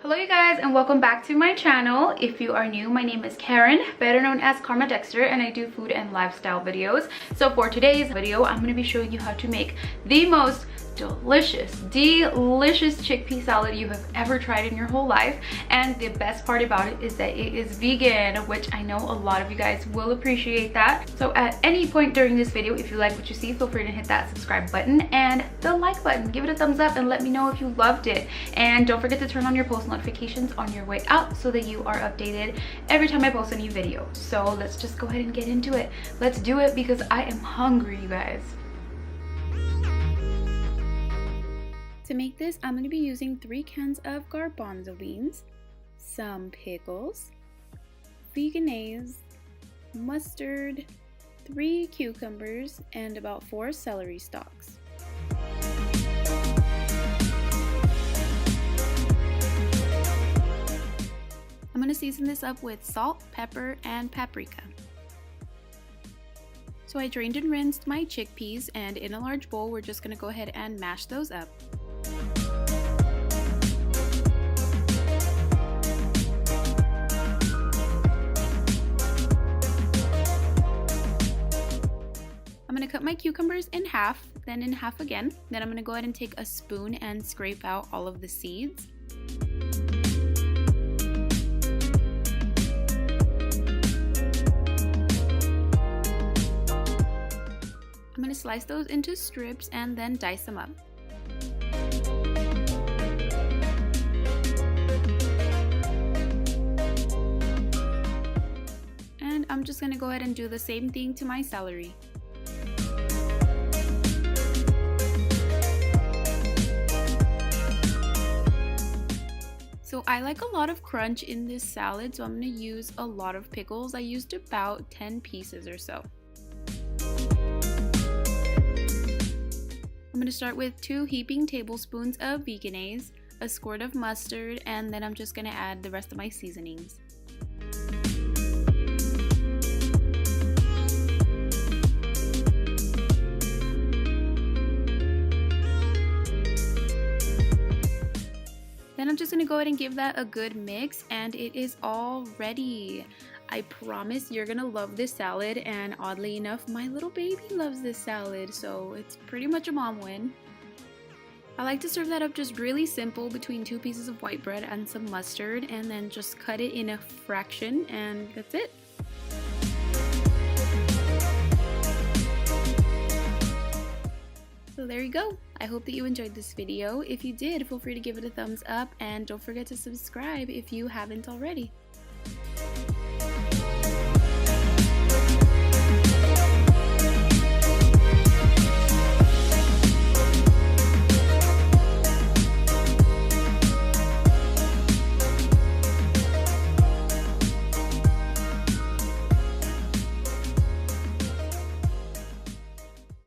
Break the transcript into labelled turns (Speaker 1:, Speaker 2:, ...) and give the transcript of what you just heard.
Speaker 1: Hello you guys, and welcome back to my channel. If you are new, my name is Karen, better known as Karma Dexter, and I do food and lifestyle videos. So for today's video, I'm going to be showing you how to make the most delicious chickpea salad you have ever tried in your whole life. And the best part about it is that it is vegan, which I know a lot of you guys will appreciate that. So at any point during this video, if you like what you see, feel free to hit that subscribe button and the like button. Give it a thumbs up and let me know if you loved it. And don't forget to turn on your post notifications on your way out so that you are updated every time I post a new video. So let's just go ahead and get into it. Let's do it because I am hungry, you guys. To make this, I'm going to be using 3 cans of garbanzo beans, some pickles, vegenaise, mustard, 3 cucumbers, and about 4 celery stalks. I'm going to season this up with salt, pepper, and paprika. So I drained and rinsed my chickpeas, and in a large bowl we're just going to go ahead and mash those up. I'm going to cut my cucumbers in half, then in half again. Then I'm going to go ahead and take a spoon and scrape out all of the seeds. I'm going to slice those into strips and then dice them up. And I'm just going to go ahead and do the same thing to my celery. So I like a lot of crunch in this salad, so I'm going to use a lot of pickles. I used about 10 pieces or so. I'm going to start with 2 heaping tablespoons of vegenaise, a squirt of mustard, and then I'm just going to add the rest of my seasonings. Then I'm just going to go ahead and give that a good mix, and it is all ready. I promise you're going to love this salad, and oddly enough, my little baby loves this salad, so it's pretty much a mom win. I like to serve that up just really simple between 2 pieces of white bread and some mustard, and then just cut it in a fraction, and that's it. So there you go. I hope that you enjoyed this video. If you did, feel free to give it a thumbs up, and don't forget to subscribe if you haven't already.